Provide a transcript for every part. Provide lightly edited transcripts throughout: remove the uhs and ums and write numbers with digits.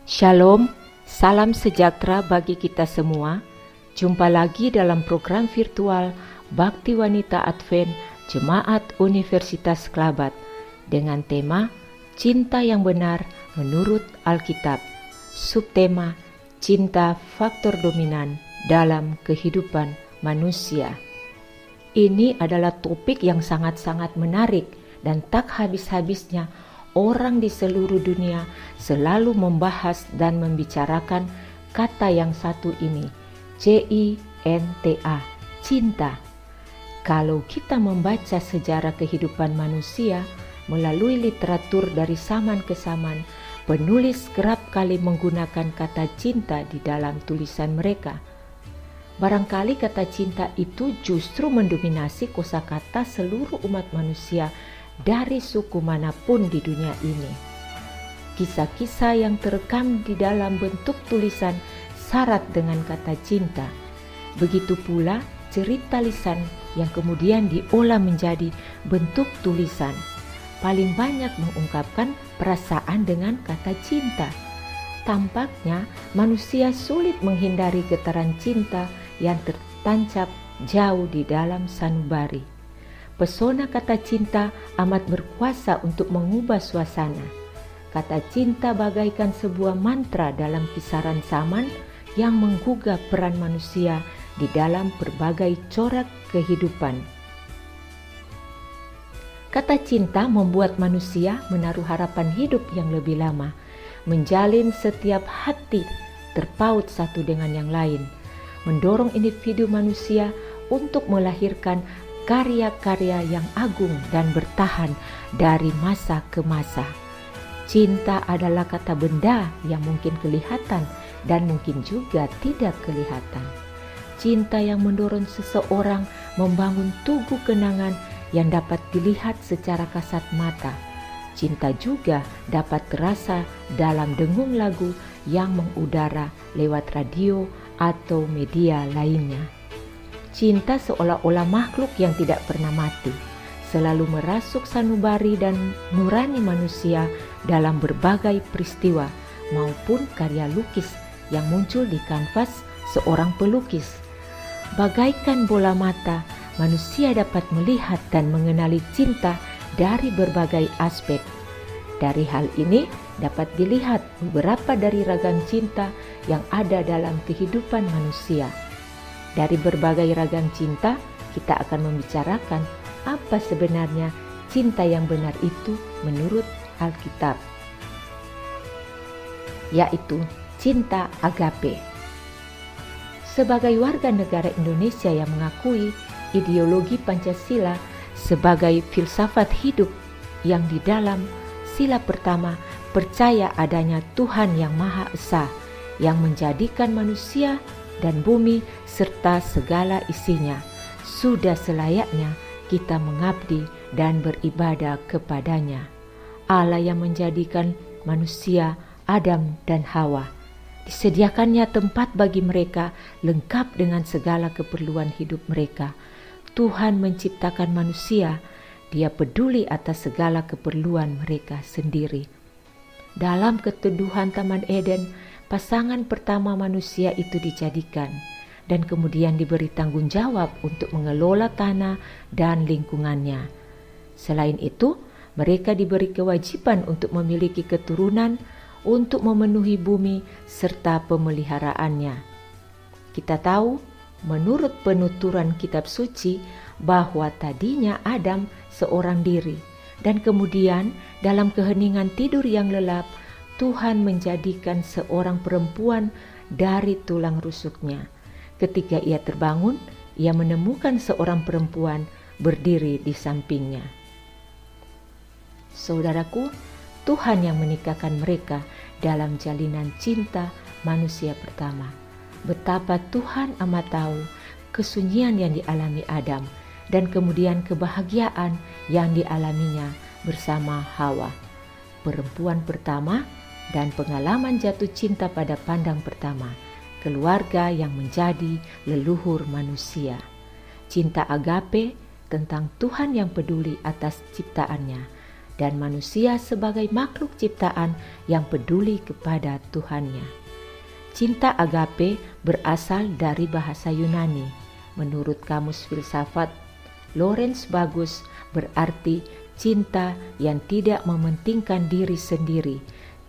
Shalom, salam sejahtera bagi kita semua. Jumpa lagi dalam program virtual Bakti Wanita Advent Jemaat Universitas Kelabat dengan tema Cinta yang Benar Menurut Alkitab. Subtema Cinta Faktor Dominan dalam Kehidupan Manusia. Ini adalah topik yang sangat-sangat menarik dan tak habis-habisnya orang di seluruh dunia selalu membahas dan membicarakan kata yang satu ini, C-I-N-T-A, cinta. Kalau kita membaca sejarah kehidupan manusia melalui literatur dari zaman ke zaman, penulis kerap kali menggunakan kata cinta di dalam tulisan mereka. Barangkali kata cinta itu justru mendominasi kosakata seluruh umat manusia dari suku manapun di dunia ini. Kisah-kisah yang terekam di dalam bentuk tulisan syarat dengan kata cinta. Begitu pula cerita lisan yang kemudian diolah menjadi bentuk tulisan. Paling banyak mengungkapkan perasaan dengan kata cinta. Tampaknya manusia sulit menghindari getaran cinta yang tertancap jauh di dalam sanubari. Pesona kata cinta amat berkuasa untuk mengubah suasana. Kata cinta bagaikan sebuah mantra dalam kisaran zaman yang menggugah peran manusia di dalam berbagai corak kehidupan. Kata cinta membuat manusia menaruh harapan hidup yang lebih lama, menjalin setiap hati terpaut satu dengan yang lain, mendorong individu manusia untuk melahirkan karya-karya yang agung dan bertahan dari masa ke masa. Cinta adalah kata benda yang mungkin kelihatan dan mungkin juga tidak kelihatan. Cinta yang mendorong seseorang membangun tugu kenangan yang dapat dilihat secara kasat mata. Cinta juga dapat terasa dalam dengung lagu yang mengudara lewat radio atau media lainnya. Cinta seolah-olah makhluk yang tidak pernah mati, selalu merasuk sanubari dan nurani manusia dalam berbagai peristiwa maupun karya lukis yang muncul di kanvas seorang pelukis. Bagaikan bola mata, manusia dapat melihat dan mengenali cinta dari berbagai aspek. Dari hal ini dapat dilihat beberapa dari ragam cinta yang ada dalam kehidupan manusia. Dari berbagai ragam cinta, kita akan membicarakan apa sebenarnya cinta yang benar itu menurut Alkitab, yaitu cinta agape. Sebagai warga negara Indonesia yang mengakui ideologi Pancasila sebagai filsafat hidup yang di dalam sila pertama percaya adanya Tuhan yang Maha Esa yang menjadikan manusia dan bumi serta segala isinya, sudah selayaknya kita mengabdi dan beribadah kepadanya. Allah yang menjadikan manusia Adam dan Hawa, disediakannya tempat bagi mereka lengkap dengan segala keperluan hidup mereka. Tuhan menciptakan manusia, Dia peduli atas segala keperluan mereka sendiri. Dalam keteduhan Taman Eden, pasangan pertama manusia itu dijadikan dan kemudian diberi tanggung jawab untuk mengelola tanah dan lingkungannya. Selain itu, mereka diberi kewajiban untuk memiliki keturunan untuk memenuhi bumi serta pemeliharaannya. Kita tahu, menurut penuturan kitab suci, bahwa tadinya Adam seorang diri dan kemudian dalam keheningan tidur yang lelap, Tuhan menjadikan seorang perempuan dari tulang rusuknya. Ketika ia terbangun, ia menemukan seorang perempuan berdiri di sampingnya. Saudaraku, Tuhan yang menikahkan mereka dalam jalinan cinta manusia pertama. Betapa Tuhan amat tahu kesunyian yang dialami Adam dan kemudian kebahagiaan yang dialaminya bersama Hawa, perempuan pertama, dan pengalaman jatuh cinta pada pandang pertama, keluarga yang menjadi leluhur manusia. Cinta agape tentang Tuhan yang peduli atas ciptaannya. dan manusia sebagai makhluk ciptaan yang peduli kepada Tuhannya. Cinta agape berasal dari bahasa Yunani. Menurut Kamus Filsafat Lawrence Bagus, berarti cinta yang tidak mementingkan diri sendiri,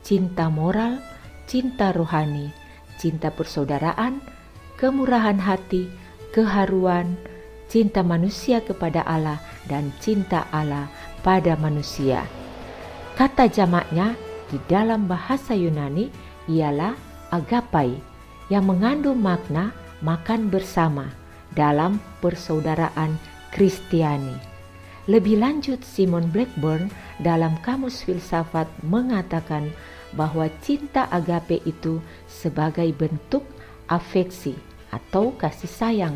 cinta moral, cinta rohani, cinta persaudaraan, kemurahan hati, keharuan, cinta manusia kepada Allah, dan cinta Allah pada manusia. Kata jamaknya di dalam bahasa Yunani ialah agapai, yang mengandung makna makan bersama dalam persaudaraan Kristiani. Lebih lanjut, Simon Blackburn dalam Kamus Filsafat mengatakan bahwa cinta agape itu sebagai bentuk afeksi atau kasih sayang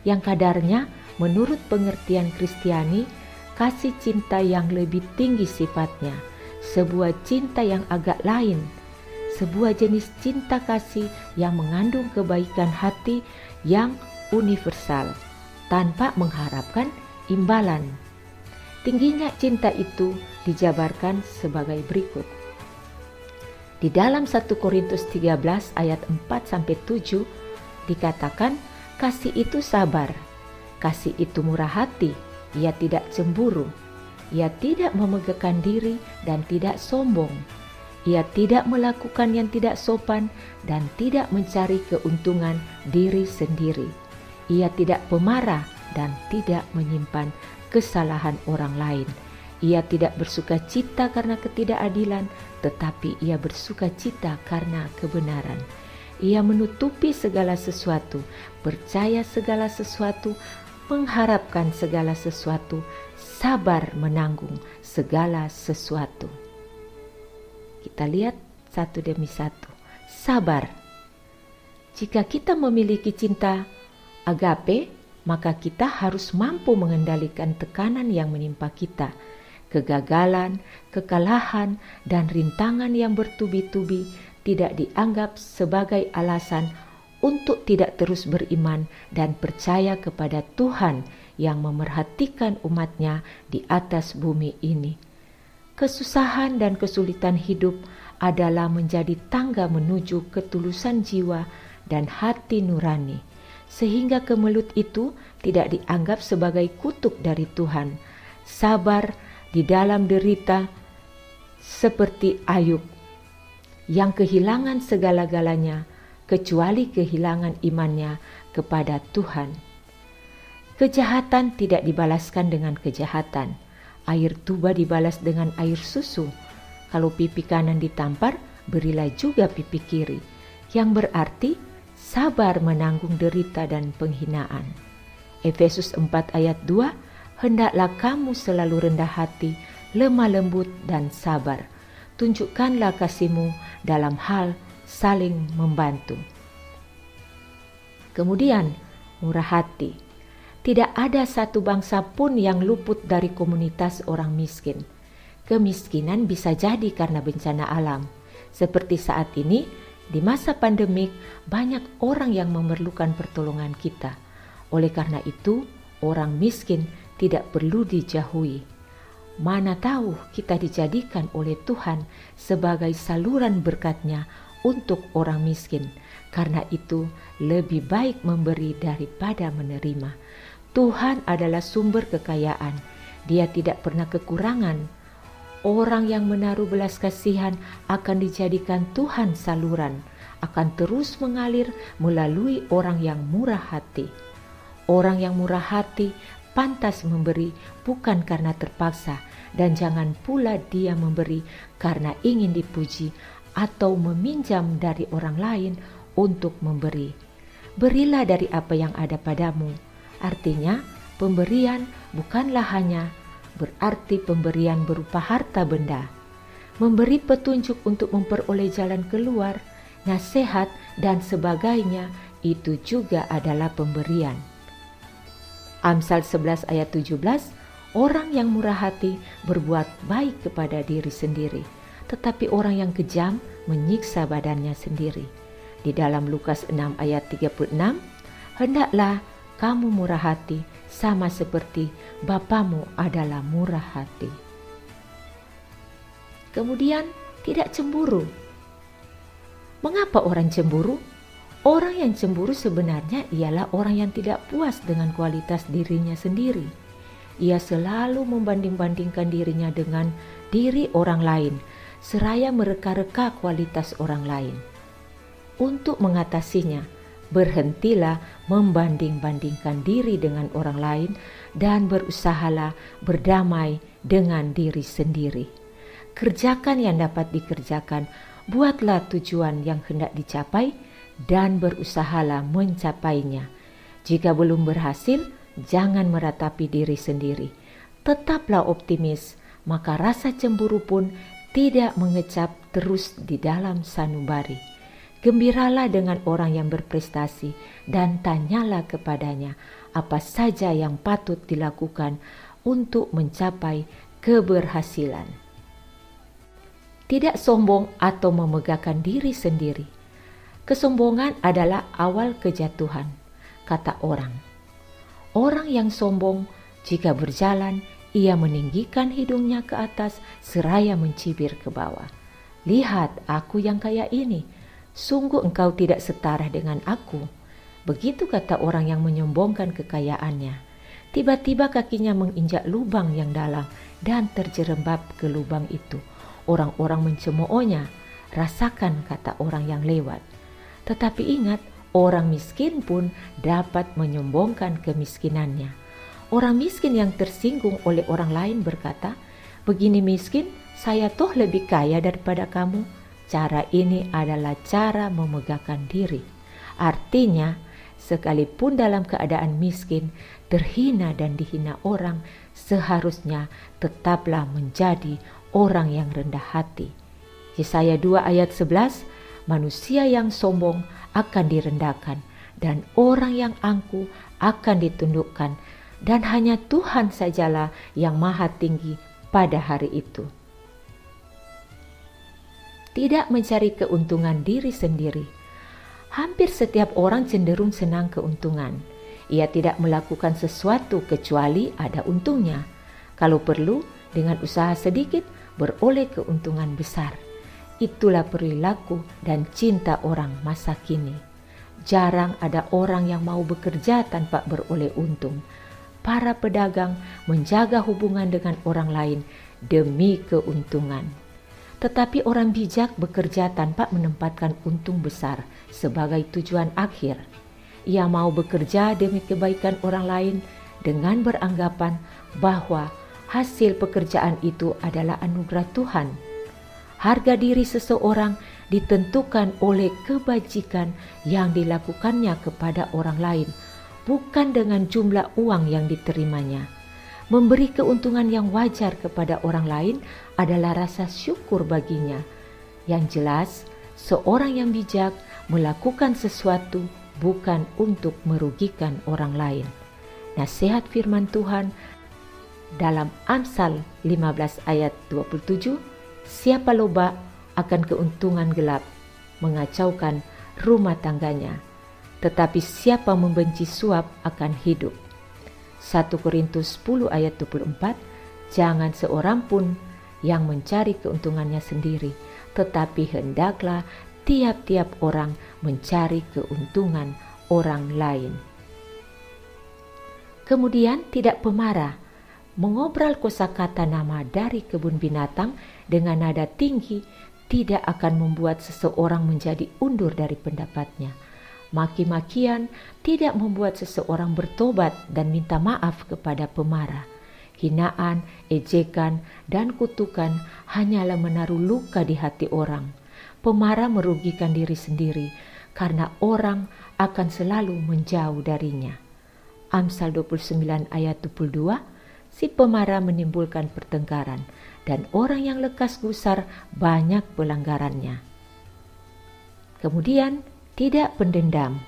yang kadarnya menurut pengertian Kristiani kasih cinta yang lebih tinggi sifatnya, sebuah cinta yang agak lain, sebuah jenis cinta kasih yang mengandung kebaikan hati yang universal tanpa mengharapkan imbalan. Tingginya cinta itu dijabarkan sebagai berikut. Di dalam 1 Korintus 13 ayat 4-7 dikatakan, kasih itu sabar, kasih itu murah hati, ia tidak cemburu, ia tidak memegahkan diri dan tidak sombong, ia tidak melakukan yang tidak sopan dan tidak mencari keuntungan diri sendiri, ia tidak pemarah dan tidak menyimpan kesalahan orang lain. Ia tidak bersuka cita karena ketidakadilan, tetapi ia bersuka cita karena kebenaran. Ia menutupi segala sesuatu, percaya segala sesuatu, mengharapkan segala sesuatu, sabar menanggung segala sesuatu. Kita lihat satu demi satu. Sabar. Jika kita memiliki cinta agape, maka kita harus mampu mengendalikan tekanan yang menimpa kita. Kegagalan, kekalahan, dan rintangan yang bertubi-tubi tidak dianggap sebagai alasan untuk tidak terus beriman dan percaya kepada Tuhan yang memerhatikan umatnya di atas bumi ini. Kesusahan dan kesulitan hidup adalah menjadi tangga menuju ketulusan jiwa dan hati nurani, sehingga kemelut itu tidak dianggap sebagai kutuk dari Tuhan. Sabar di dalam derita seperti Ayub yang kehilangan segala-galanya kecuali kehilangan imannya kepada Tuhan. Kejahatan tidak dibalaskan dengan kejahatan. Air tuba dibalas dengan air susu. Kalau pipi kanan ditampar, berilah juga pipi kiri, yang berarti sabar menanggung derita dan penghinaan. Efesus 4 ayat 2, hendaklah kamu selalu rendah hati, lemah lembut dan sabar. Tunjukkanlah kasihmu dalam hal saling membantu. Kemudian, murah hati. Tidak ada satu bangsa pun yang luput dari komunitas orang miskin. Kemiskinan bisa jadi karena bencana alam. Seperti saat ini, di masa pandemik, banyak orang yang memerlukan pertolongan kita. Oleh karena itu, orang miskin tidak perlu dijauhi. Mana tahu kita dijadikan oleh Tuhan sebagai saluran berkat-Nya untuk orang miskin. Karena itu, lebih baik memberi daripada menerima. Tuhan adalah sumber kekayaan. Dia tidak pernah kekurangan. Orang yang menaruh belas kasihan akan dijadikan Tuhan saluran, akan terus mengalir melalui orang yang murah hati. Orang yang murah hati pantas memberi bukan karena terpaksa, dan jangan pula dia memberi karena ingin dipuji atau meminjam dari orang lain untuk memberi. Berilah dari apa yang ada padamu. Artinya, pemberian bukanlah hanya berarti pemberian berupa harta benda. Memberi petunjuk untuk memperoleh jalan keluar, nasihat, dan sebagainya, itu juga adalah pemberian. Amsal 11 ayat 17, orang yang murah hati berbuat baik kepada diri sendiri, tetapi orang yang kejam menyiksa badannya sendiri. Di dalam Lukas 6 ayat 36, hendaklah kamu murah hati sama seperti Bapamu adalah murah hati. Kemudian tidak cemburu. Mengapa orang cemburu? Orang yang cemburu sebenarnya ialah orang yang tidak puas dengan kualitas dirinya sendiri. Ia selalu membanding-bandingkan dirinya dengan diri orang lain, seraya mereka-reka kualitas orang lain. Untuk mengatasinya, berhentilah membanding-bandingkan diri dengan orang lain dan berusahalah berdamai dengan diri sendiri. Kerjakan yang dapat dikerjakan, buatlah tujuan yang hendak dicapai, dan berusahalah mencapainya. Jika belum berhasil, jangan meratapi diri sendiri. Tetaplah optimis, maka rasa cemburu pun tidak mengecap terus di dalam sanubari. Gembiralah dengan orang yang berprestasi dan tanyalah kepadanya apa saja yang patut dilakukan untuk mencapai keberhasilan. Tidak sombong atau memegahkan diri sendiri. Kesombongan adalah awal kejatuhan, kata orang. Orang yang sombong, jika berjalan, ia meninggikan hidungnya ke atas seraya mencibir ke bawah. Lihat, aku yang kaya ini, sungguh engkau tidak setara dengan aku. Begitu kata orang yang menyombongkan kekayaannya. Tiba-tiba kakinya menginjak lubang yang dalam dan terjerembab ke lubang itu. Orang-orang mencemoohnya. Rasakan, kata orang yang lewat. Tetapi ingat, orang miskin pun dapat menyombongkan kemiskinannya. Orang miskin yang tersinggung oleh orang lain berkata, "Begini miskin, saya toh lebih kaya daripada kamu." Cara ini adalah cara memegahkan diri. Artinya, sekalipun dalam keadaan miskin, terhina dan dihina orang, seharusnya tetaplah menjadi orang yang rendah hati. Yesaya 2 ayat 11, manusia yang sombong akan direndahkan dan orang yang angkuh akan ditundukkan, dan hanya Tuhan sajalah yang maha tinggi pada hari itu. Tidak mencari keuntungan diri sendiri. Hampir setiap orang cenderung senang keuntungan. Ia tidak melakukan sesuatu kecuali ada untungnya. Kalau perlu, dengan usaha sedikit beroleh keuntungan besar. Itulah perilaku dan cinta orang masa kini. Jarang ada orang yang mau bekerja tanpa beroleh untung. Para pedagang menjaga hubungan dengan orang lain demi keuntungan. Tetapi orang bijak bekerja tanpa menempatkan untung besar sebagai tujuan akhir. Ia mau bekerja demi kebaikan orang lain dengan beranggapan bahwa hasil pekerjaan itu adalah anugerah Tuhan. Harga diri seseorang ditentukan oleh kebajikan yang dilakukannya kepada orang lain, bukan dengan jumlah uang yang diterimanya. Memberi keuntungan yang wajar kepada orang lain adalah rasa syukur baginya. Yang jelas, seorang yang bijak melakukan sesuatu bukan untuk merugikan orang lain. Nasihat firman Tuhan dalam Amsal 15 ayat 27, siapa loba akan keuntungan gelap, mengacaukan rumah tangganya, tetapi siapa membenci suap akan hidup. 1 Korintus 10 ayat 24, jangan seorang pun yang mencari keuntungannya sendiri, tetapi hendaklah tiap-tiap orang mencari keuntungan orang lain. Kemudian tidak pemarah, mengobrol kosakata nama dari kebun binatang dengan nada tinggi tidak akan membuat seseorang menjadi undur dari pendapatnya. Maki-makian tidak membuat seseorang bertobat dan minta maaf kepada pemarah. Hinaan, ejekan, dan kutukan hanyalah menaruh luka di hati orang. Pemarah merugikan diri sendiri karena orang akan selalu menjauh darinya. Amsal 29 ayat 22, si pemarah menimbulkan pertengkaran, dan orang yang lekas gusar banyak pelanggarannya. Kemudian, tidak pendendam.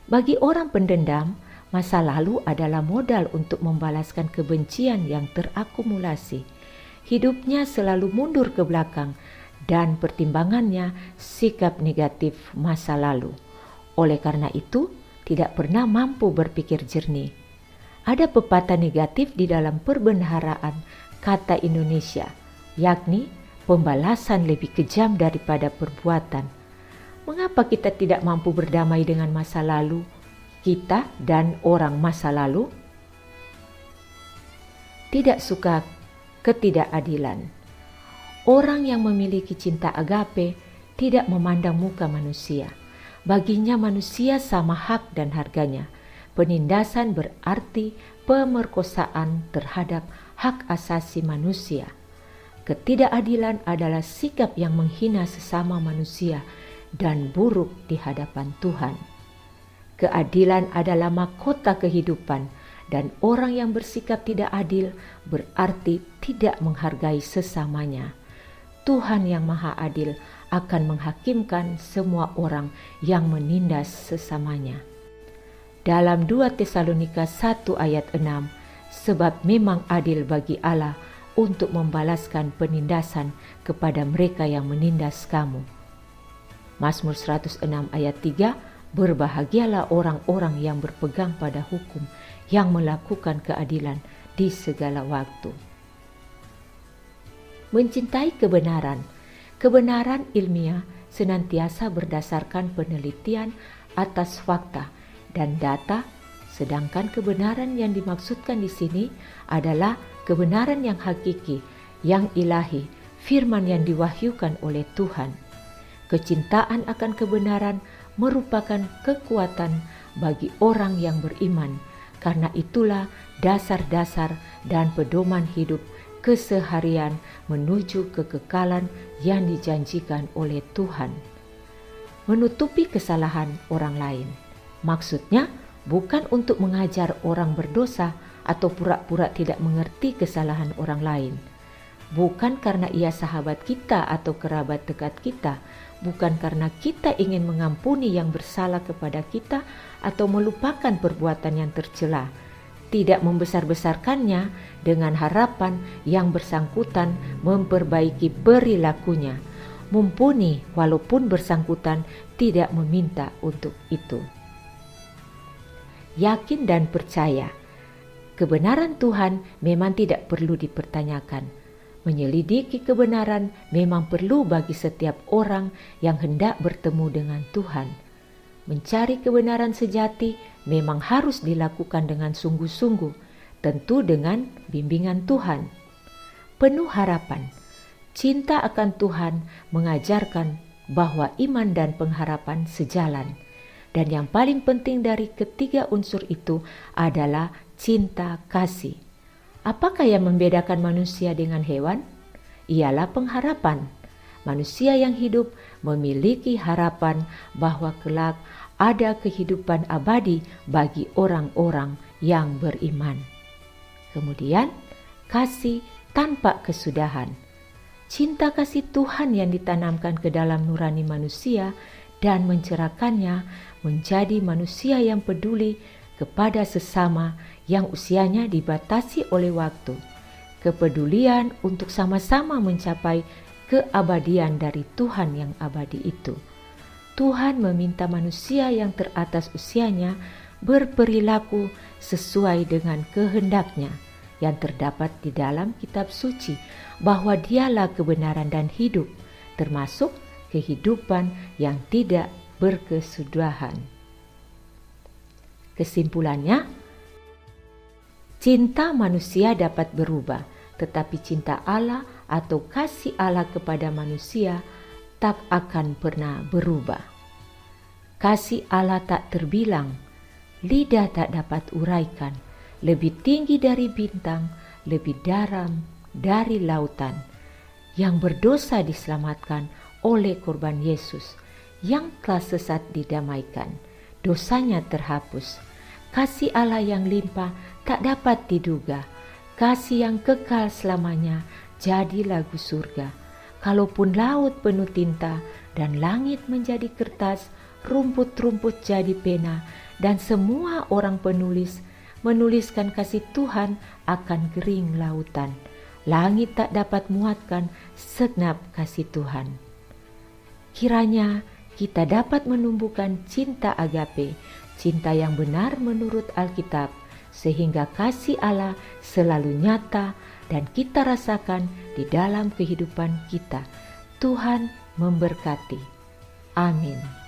Bagi orang pendendam, masa lalu adalah modal untuk membalaskan kebencian yang terakumulasi. Hidupnya selalu mundur ke belakang, dan pertimbangannya sikap negatif masa lalu. Oleh karena itu, tidak pernah mampu berpikir jernih. Ada pepatah negatif di dalam perbendaharaan kata Indonesia, yakni pembalasan lebih kejam daripada perbuatan. Mengapa kita tidak mampu berdamai dengan masa lalu kita dan orang masa lalu? Tidak suka ketidakadilan. Orang yang memiliki cinta agape tidak memandang muka manusia. Baginya manusia sama hak dan harganya. Penindasan berarti pemerkosaan terhadap hak asasi manusia. Ketidakadilan adalah sikap yang menghina sesama manusia dan buruk di hadapan Tuhan. Keadilan adalah mahkota kehidupan, dan orang yang bersikap tidak adil berarti tidak menghargai sesamanya. Tuhan yang Maha Adil akan menghakimkan semua orang yang menindas sesamanya. Dalam 2 Tesalonika 1 ayat 6, sebab memang adil bagi Allah untuk membalaskan penindasan kepada mereka yang menindas kamu. Mazmur 106 ayat 3, berbahagialah orang-orang yang berpegang pada hukum, yang melakukan keadilan di segala waktu. Mencintai kebenaran. Kebenaran ilmiah senantiasa berdasarkan penelitian atas fakta dan data, sedangkan kebenaran yang dimaksudkan di sini adalah kebenaran yang hakiki, yang ilahi, firman yang diwahyukan oleh Tuhan. Kecintaan akan kebenaran merupakan kekuatan bagi orang yang beriman, karena itulah dasar-dasar dan pedoman hidup keseharian menuju kekekalan yang dijanjikan oleh Tuhan. Menutupi kesalahan orang lain, maksudnya bukan untuk mengajar orang berdosa atau pura-pura tidak mengerti kesalahan orang lain. Bukan karena ia sahabat kita atau kerabat dekat kita, bukan karena kita ingin mengampuni yang bersalah kepada kita atau melupakan perbuatan yang tercela. Tidak membesar-besarkannya dengan harapan yang bersangkutan memperbaiki perilakunya, mumpuni walaupun bersangkutan tidak meminta untuk itu. Yakin dan percaya, kebenaran Tuhan memang tidak perlu dipertanyakan. Menyelidiki kebenaran memang perlu bagi setiap orang yang hendak bertemu dengan Tuhan. Mencari kebenaran sejati memang harus dilakukan dengan sungguh-sungguh, tentu dengan bimbingan Tuhan. Penuh harapan, cinta akan Tuhan mengajarkan bahwa iman dan pengharapan sejalan. Dan yang paling penting dari ketiga unsur itu adalah cinta kasih. Apakah yang membedakan manusia dengan hewan? Ialah pengharapan. Manusia yang hidup memiliki harapan bahwa kelak ada kehidupan abadi bagi orang-orang yang beriman. Kemudian, kasih tanpa kesudahan. Cinta kasih Tuhan yang ditanamkan ke dalam nurani manusia dan mencerahkannya menjadi manusia yang peduli kepada sesama yang usianya dibatasi oleh waktu. Kepedulian untuk sama-sama mencapai keabadian dari Tuhan yang abadi itu. Tuhan meminta manusia yang teratas usianya berperilaku sesuai dengan kehendaknya yang terdapat di dalam kitab suci, bahwa dialah kebenaran dan hidup, termasuk kehidupan yang tidak berkesudahan. Kesimpulannya, cinta manusia dapat berubah, tetapi cinta Allah atau kasih Allah kepada manusia tak akan pernah berubah. Kasih Allah tak terbilang, lidah tak dapat uraikan, lebih tinggi dari bintang, lebih dalam dari lautan. Yang berdosa diselamatkan oleh korban Yesus, yang telah sesat didamaikan, dosanya terhapus. Kasih Allah yang limpah tak dapat diduga, kasih yang kekal selamanya jadi lagu surga. Kalaupun laut penuh tinta dan langit menjadi kertas, rumput-rumput jadi pena, dan semua orang penulis menuliskan kasih Tuhan akan kering lautan. Langit tak dapat muatkan segenap kasih Tuhan. Kiranya kita dapat menumbuhkan cinta agape, cinta yang benar menurut Alkitab, sehingga kasih Allah selalu nyata dan kita rasakan di dalam kehidupan kita. Tuhan memberkati. Amin.